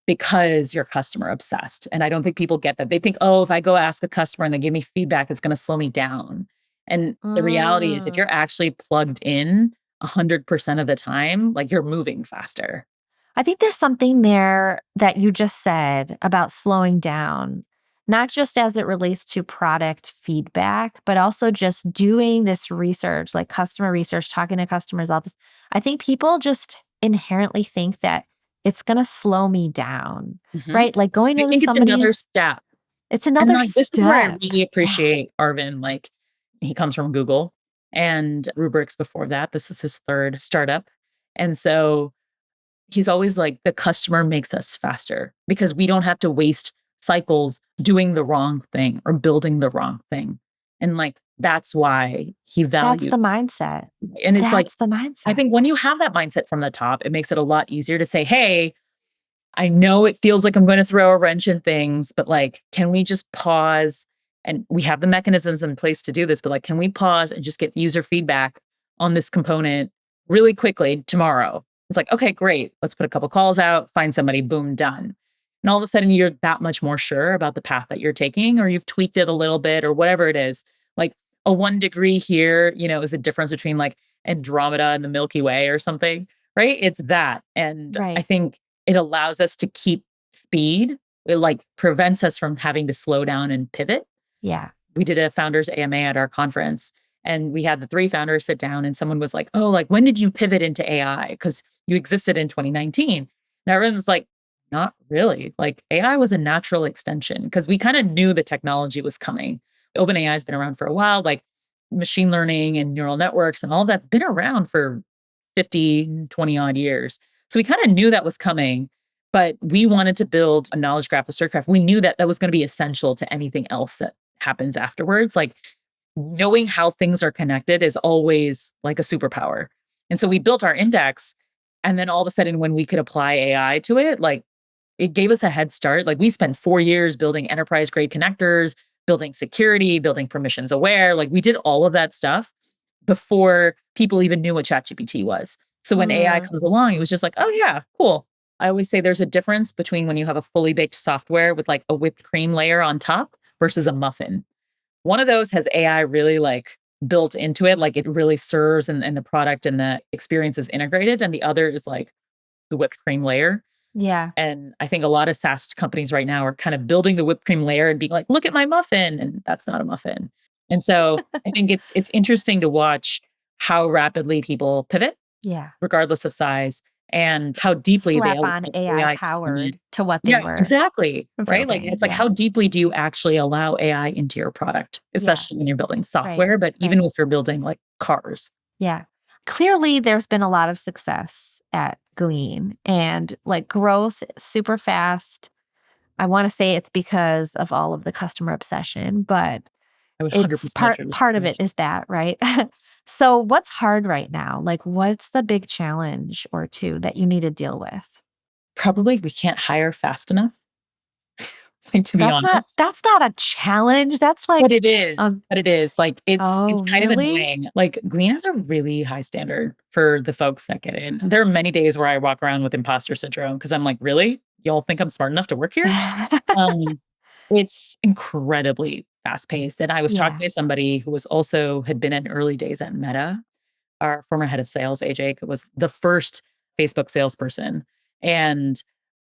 because you're customer obsessed. And I don't think people get that. They think, oh, if I go ask a customer and they give me feedback, it's going to slow me down. And the reality is if Mm. you're actually plugged in 100% of the time, like you're moving faster. I think there's something there that you just said about slowing down, not just as it relates to product feedback, but also just doing this research, like customer research, talking to customers, all this. I think people just inherently think that it's going to slow me down, Mhm. right? Like going I into think it's another somebody's, step. it's And, another like, this is where I step. really Yeah. appreciate Arvin, like, he comes from Google and Rubrix before that. This is his 3rd startup, and so he's always like, "The customer makes us faster because we don't have to waste cycles doing the wrong thing or building the wrong thing," and, like, that's why he That's the values this. mindset. And it's like, That's the I mindset. think when you have that mindset from the top, it makes it a lot easier to say, "Hey, I know it feels like I'm going to throw a wrench in things, but like, can we just pause? And we have the mechanisms in place to do this, but like, can we pause and just get user feedback on this component really quickly tomorrow?" It's like, okay, great. Let's put a couple calls out, find somebody, boom, done. And all of a sudden, you're that much more sure about the path that you're taking, or you've tweaked it a little bit, or whatever it is. Like, a 1 degree here, is a difference between like Andromeda and the Milky Way or something, right? It's that. And I Right. think it allows us to keep speed. It like prevents us from having to slow down and pivot. Yeah. We did a founders AMA at our conference, and we had the 3 founders sit down, and someone was like, "Oh, like when did you pivot into AI? Because you existed in 2019." And everyone's like, "Not really. Like AI was a natural extension because we kind of knew the technology was coming. OpenAI has been around for a while, like machine learning and neural networks and all that's been around for 50, 20 odd years. So we kind of knew that was coming, but we wanted to build a knowledge graph, a search graph. We knew that that was going to be essential to anything else that happens afterwards. Like knowing how things are connected is always like a superpower. And so we built our index. And then all of a sudden, when we could apply AI to it, like it gave us a head start. Like we spent 4 years building enterprise grade connectors, building security, building permissions aware. Like we did all of that stuff before people even knew what ChatGPT was. So when AI Mm, comes along, it was just like, oh yeah, cool. I always say there's a difference between when you have a fully baked software with like a whipped cream layer on top versus a muffin. One of those has AI really like built into it, like it really serves and the product and the experience is integrated. And the other is like the whipped cream layer. yeah. And I think a lot of SaaS companies right now are kind of building the whipped cream layer and being like, look at my muffin. And that's not a muffin. And so I think it's interesting to watch how rapidly people pivot, Yeah. regardless of size, and how deeply they Slap allow on AI AI to come in. powered to what they Yeah, were exactly. Right? Like building. it's like Yeah. how deeply do you actually allow AI into your product, Yeah. especially when you're building Right. software, but even Right. if you're building like cars. Yeah. Clearly, there's been a lot of success at Glean and like growth super fast. I want to say it's because of all of the customer obsession, but I would it's 100% part of attribute. it is that, right? So what's hard right now? Like what's the big challenge or two that you need to deal with? Probably we can't hire fast enough, like to be That's not honest. that's not a challenge. That's like um But it is, like, it's oh, kind of really? annoying. Like, Glean has a really high standard for the folks that get in. There are many days where I walk around with imposter syndrome because 'cause I'm like, "Really? Y'all think I'm smart enough to work here?" Um, it's incredibly fast-paced, and I was talking Yeah. to somebody who was also had been in early days at Meta. Our former head of sales, AJ, was the first Facebook salesperson, and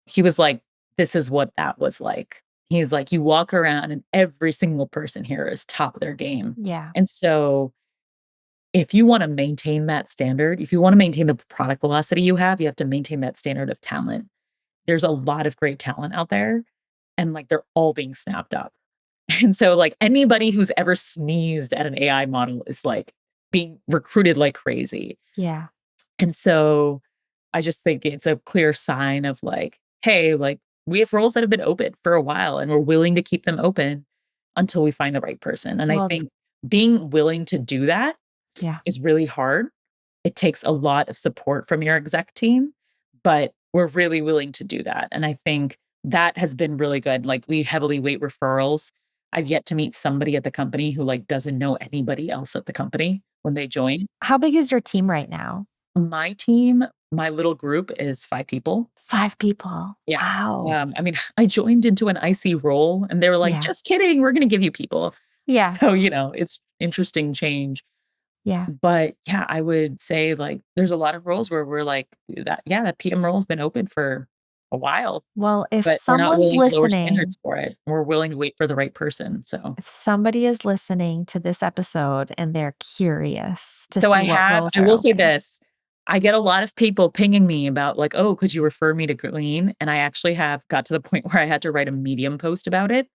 he was like, "This is what that was like." He's like, "You walk around and every single person here is top of their game." Yeah. And so, if you wanna maintain that standard, if you wanna maintain the product velocity you have to maintain that standard of talent. There's a lot of great talent out there, and, like, they're all being snapped up. And so, like, anybody who's ever sneezed at an AI model is, like, being recruited like crazy. Yeah. And so I just think it's a clear sign of like, hey, like we have roles that have been open for a while and we're willing to keep them open until we find the right person. And I Well, it's think being willing to do that yeah. is really hard. It takes a lot of support from your exec team, but we're really willing to do that. And I think that has been really good. Like we heavily weight referrals. I've yet to meet somebody at the company who like doesn't know anybody else at the company when they join. How big is your team right now? My team, my little group is 5 people. 5 people. Yeah. Wow. I mean, I joined into an IC role and they were like, Yeah. "Just kidding, we're gonna give you people." Yeah. So, it's interesting change. Yeah. But yeah, I would say like there's a lot of roles where we're like that PM role's been open for a while, Well, if but we're not someone's willing to lower listening, standards for it. We're willing to wait for the right person. So if somebody is listening to this episode and they're curious to So see what roles I are will say open. this, I get a lot of people pinging me about like, "Oh, could you refer me to Glean?" And I actually have got to the point where I had to write a Medium post about it.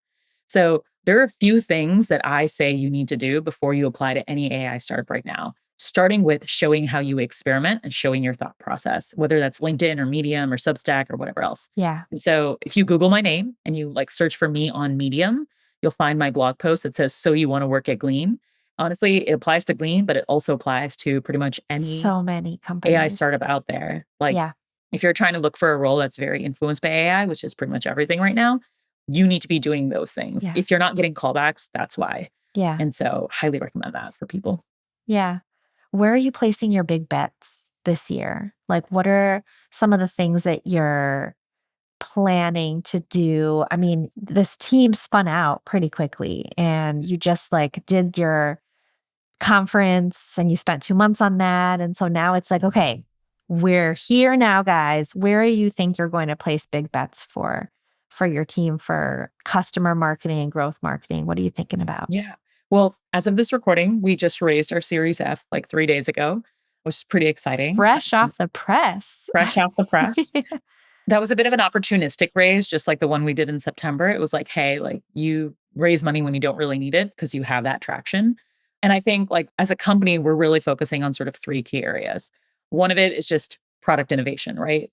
So there are a few things that I say you need to do before you apply to any AI startup right now, starting with showing how you experiment and showing your thought process, whether that's LinkedIn or Medium or Substack or whatever else. Yeah. And so if you Google my name and you like search for me on Medium, you'll find my blog post that says, "So you want to work at Glean?" Honestly, it applies to Glean, but it also applies to pretty much any So many AI companies. startup out there. Like, Yeah. if you're trying to look for a role that's very influenced by AI, which is pretty much everything right now, you need to be doing those things. Yeah. If you're not getting callbacks, that's why. Yeah. And so, highly recommend that for people. Yeah. Where are you placing your big bets this year? Like, what are some of the things that you're planning to do? I mean, this team spun out pretty quickly and you just like did your conference and you spent 2 months on that. And so now it's like, okay, we're here now, guys. Where do you think you're going to place big bets for your team for customer marketing and growth marketing? What are you thinking about? Yeah. Well, as of this recording, we just raised our Series F like 3 days ago, which is pretty exciting. Fresh off the press. Fresh off the press. That was a bit of an opportunistic raise, just like the one we did in September. It was like, hey, like you raise money when you don't really need it because you have that traction. And I think like as a company, we're really focusing on sort of three key areas. One of it is just product innovation, right?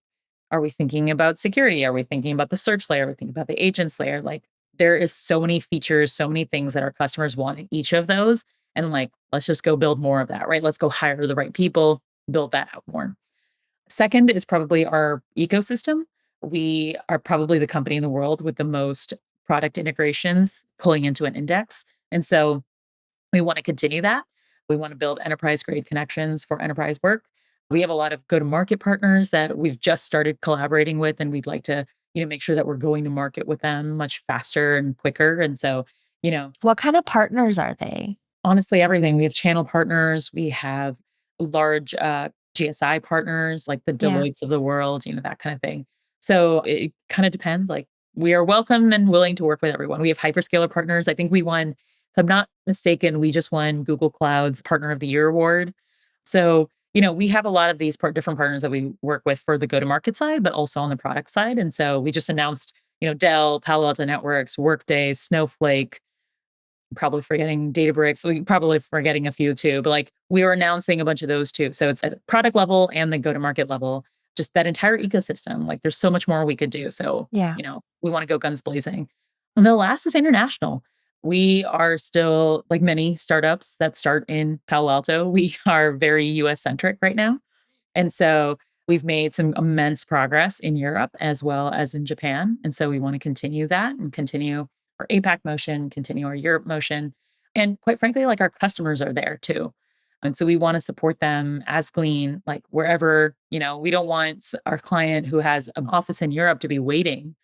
Are we thinking about security? Are we thinking about the search layer? Are we thinking about the agents layer? Like there is so many features, so many things that our customers want in each of those. And like, let's just go build more of that, right? Let's go hire the right people, build that out more. Second is probably our ecosystem. We are probably the company in the world with the most product integrations pulling into an index. And so we want to continue that. We want to build enterprise grade connections for enterprise work. We have a lot of go to market partners that we've just started collaborating with, and we'd like to, make sure that we're going to market with them much faster and quicker. And so, you know, What kind of partners are they? honestly, everything. We have channel partners, we have large GSI partners like the Yeah. Deloittes of the world, that kind of thing. So it kind of depends. Like we are welcome and willing to work with everyone. We have hyperscaler partners. I think we won, if I'm not mistaken, we just won Google Cloud's Partner of the Year award. So, we have a lot of these different partners that we work with for the go to market side, but also on the product side. And so we just announced, Dell, Palo Alto Networks, Workday, Snowflake, probably forgetting Databricks. We probably forgetting a few too, but like we were announcing a bunch of those too. So it's at product level and the go-to-market level, just that entire ecosystem. Like there's so much more we could do. So, Yeah. we want to go guns blazing. And the last is international. We are still like many startups that start in Palo Alto. We are very US centric right now. And so we've made some immense progress in Europe as well as in Japan. And so we want to continue that and continue our APAC motion, continue our Europe motion. And quite frankly, like our customers are there too. And so we want to support them as Glean, like wherever, we don't want our client who has an office in Europe to be waiting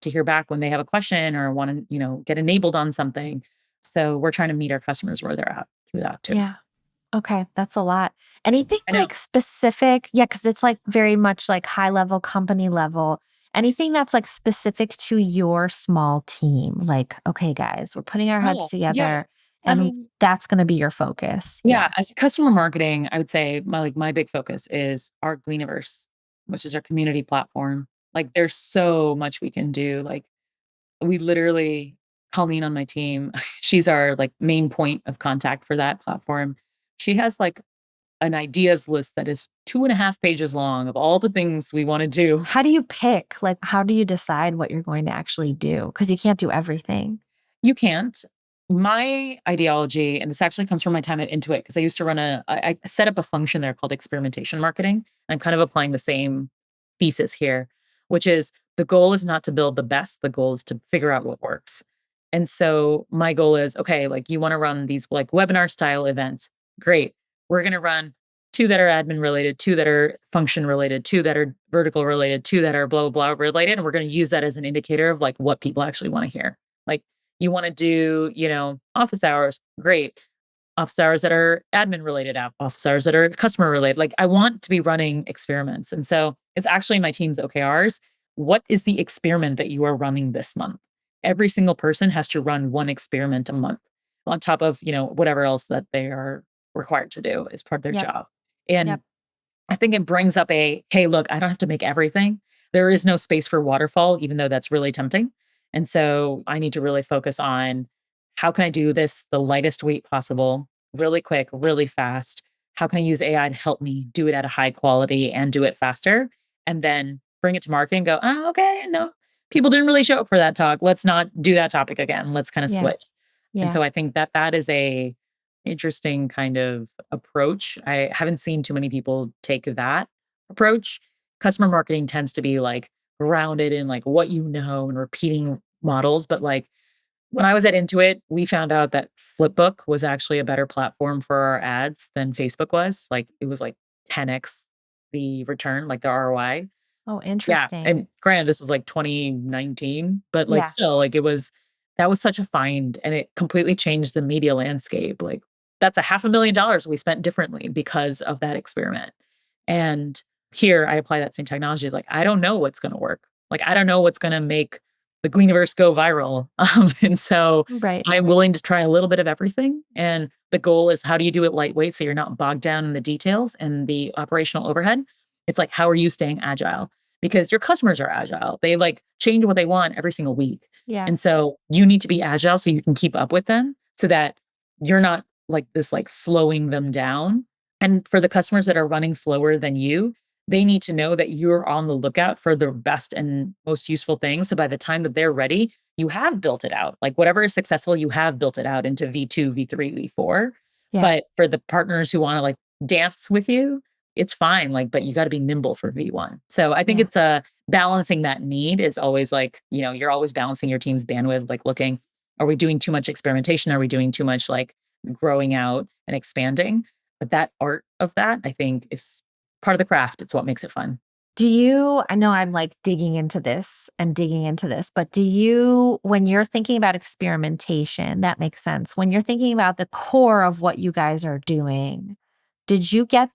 to hear back when they have a question or want to, get enabled on something. So we're trying to meet our customers where they're at through that too. Yeah. Okay, that's a lot. Anything I know. like specific? Yeah, because it's like very much like high level, company level. Anything that's like specific to your small team? Like, okay, guys, we're putting our heads Oh, yeah. together I and mean, that's going to be your focus. Yeah. yeah, as customer marketing, I would say my big focus is our Gleaniverse, which is our community platform. Like there's so much we can do. Like we literally, Colleen on my team, she's our like main point of contact for that platform. She has like an ideas list that is 2.5 pages long of all the things we want to do. How do you pick? Like, how do you decide what you're going to actually do? Because you can't do everything. You can't. My ideology, and this actually comes from my time at Intuit, because I used to I set up a function there called experimentation marketing. I'm kind of applying the same thesis here, which is the goal is not to build the best, the goal is to figure out what works. And so my goal is, okay, like you want to run these like webinar style events. Great. We're going to run two that are admin related, two that are function related, two that are vertical related, two that are blah, blah, blah related. And we're going to use that as an indicator of like what people actually want to hear. Like you want to do, office hours, great. Office hours that are admin related, office hours that are customer related. Like I want to be running experiments. And so it's actually my team's OKRs. What is the experiment that you are running this month? Every single person has to run one experiment a month on top of, whatever else that they are required to do as part of their Yep. job. And Yep. I think it brings up hey, look, I don't have to make everything. There is no space for waterfall, even though that's really tempting. And so I need to really focus on how can I do this the lightest weight possible, really quick, really fast? How can I use AI to help me do it at a high quality and do it faster? And then bring it to market and go, oh, okay, no, people didn't really show up for that talk. Let's not do that topic again. Let's kind of Yeah. switch. And Yeah. so I think that that is a interesting kind of approach. I haven't seen too many people take that approach. Customer marketing tends to be like grounded in like what and repeating models. But like when I was at Intuit, we found out that Flipbook was actually a better platform for our ads than Facebook was. Like it was like 10x the return, like the ROI. Oh, Yeah. interesting. And granted, this was like 2019, but like Yeah. still, like that was such a find and it completely changed the media landscape. Like that's a $500,000 we spent differently because of that experiment. And here I apply that same technology. It's like, I don't know what's going to work. Like, I don't know what's going to make the Gleaniverse go viral. And so Right. I'm willing to try a little bit of everything. And the goal is, how do you do it lightweight so you're not bogged down in the details and the operational overhead? It's like, how are you staying agile? Because your customers are agile. They like change what they want every single week. Yeah. And so you need to be agile so you can keep up with them, so that you're not like this, like slowing them down. And for the customers that are running slower than you, they need to know that you're on the lookout for the best and most useful things. So by the time that they're ready, you have built it out. Like whatever is successful, you have built it out into V2, V3, V4. Yeah. But for the partners who want to like dance with you, it's fine. Like, but you got to be nimble for V1. So I think Yeah. it's balancing that need is always like, you're always balancing your team's bandwidth, like looking, are we doing too much experimentation? Are we doing too much like growing out and expanding? But that art of that, I think, is part of the craft. It's what makes it fun. I know I'm like digging into this, but when you're thinking about experimentation, that makes sense. When you're thinking about the core of what you guys are doing, did you get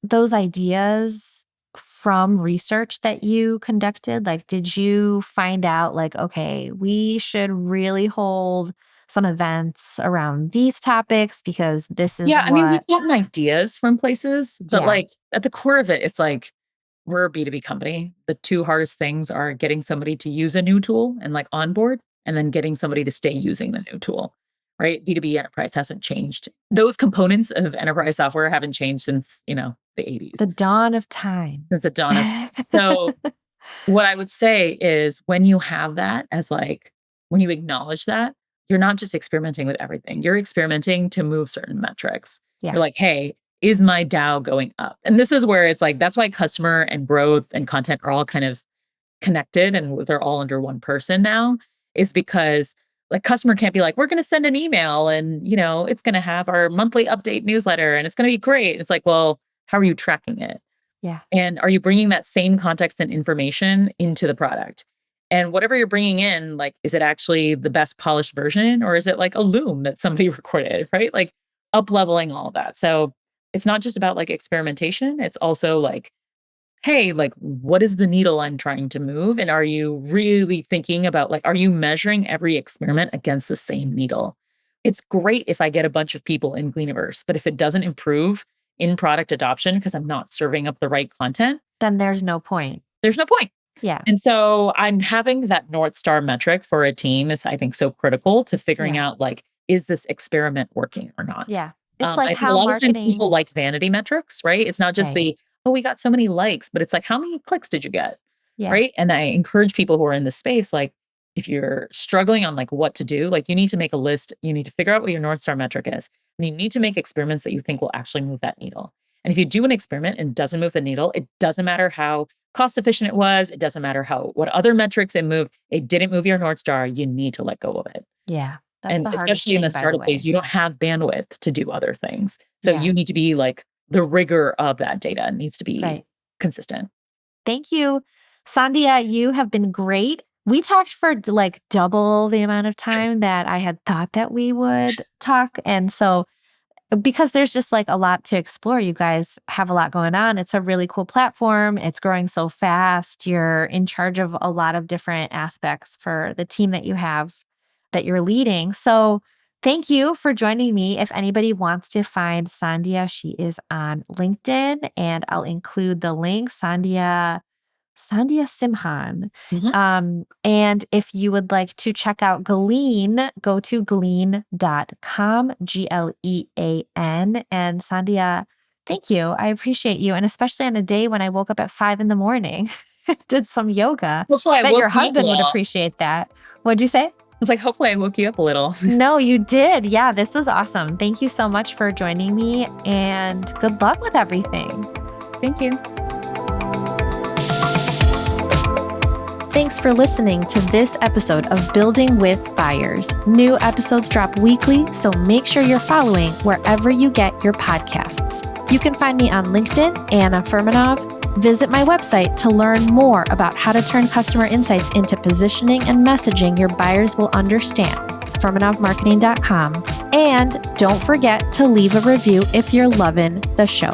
those ideas from research that you conducted? Like, did you find out like, okay, we should really hold some events around these topics because this is Yeah, I mean, we've what, gotten ideas from places, but yeah, like at the core of it, it's like we're a B2B company. The two hardest things are getting somebody to use a new tool and like onboard, and then getting somebody to stay using the new tool, right? B2B enterprise hasn't changed. Those components of enterprise software haven't changed since, the 80s, the dawn of time. since the dawn of time. So what I would say is, when you have that as like, when you acknowledge that, you're not just experimenting with everything. You're experimenting to move certain metrics. Yeah. You're like, hey, is my DAO going up? And this is where it's like, that's why customer and growth and content are all kind of connected, and they're all under one person now, is because like customer can't be like, we're going to send an email and, it's going to have our monthly update newsletter and it's going to be great. It's like, well, how are you tracking it? Yeah. And are you bringing that same context and information into the product? And whatever you're bringing in, like, is it actually the best polished version, or is it like a loom that somebody recorded, right? Like up leveling all of that. So it's not just about like experimentation. It's also like, hey, like, what is the needle I'm trying to move? And are you really thinking about like, are you measuring every experiment against the same needle? It's great if I get a bunch of people in Gleaniverse, but if it doesn't improve in product adoption because I'm not serving up the right content, Then there's no point. there's no point. Yeah. And so I'm having that North Star metric for a team is, I think, so critical to figuring Yeah. out like, is this experiment working or not? Yeah. It's I like think a how lot of times marketing, people like vanity metrics, right? It's not just right. oh, we got so many likes, but it's like, how many clicks did you get? Yeah. Right. And I encourage people who are in this space, like, if you're struggling on like what to do, like you need to make a list, you need to figure out what your North Star metric is, and you need to make experiments that you think will actually move that needle. And if you do an experiment and it doesn't move the needle, it doesn't matter how cost efficient it was. It doesn't matter what other metrics it moved. It didn't move your North Star. You need to let go of it. Yeah. That's And the hardest especially in thing, the by the startup phase, way. you don't have bandwidth to do other things. So Yeah. you need to be like, the rigor of that data needs to be Right. consistent. Thank you. Sandhya, you have been great. We talked for like double the amount of time that I had thought that we would talk. And so, because there's just like a lot to explore, you guys have a lot going on. It's a really cool platform. It's growing so fast. You're in charge of a lot of different aspects for the team that you have that you're leading. So, thank you for joining me. If anybody wants to find Sandhya, she is on LinkedIn, and I'll include the link, Sandhya Simhan. Mhm. And if you would like to check out Glean, go to glean.com, Glean. And Sandhya, thank you. I appreciate you. And especially on a day when I woke up at 5 a.m, did some yoga. Hopefully I Bet woke your you up a husband would little. appreciate that. What'd you say? It's like, hopefully I woke you up a little. No, you did. Yeah, this was awesome. Thank you so much for joining me, and good luck with everything. Thank you. Thanks for listening to this episode of Building with Buyers. New episodes drop weekly, so make sure you're following wherever you get your podcasts. You can find me on LinkedIn, Anna Furmanov. Visit my website to learn more about how to turn customer insights into positioning and messaging your buyers will understand. affirmativemarketing.com. And don't forget to leave a review if you're loving the show.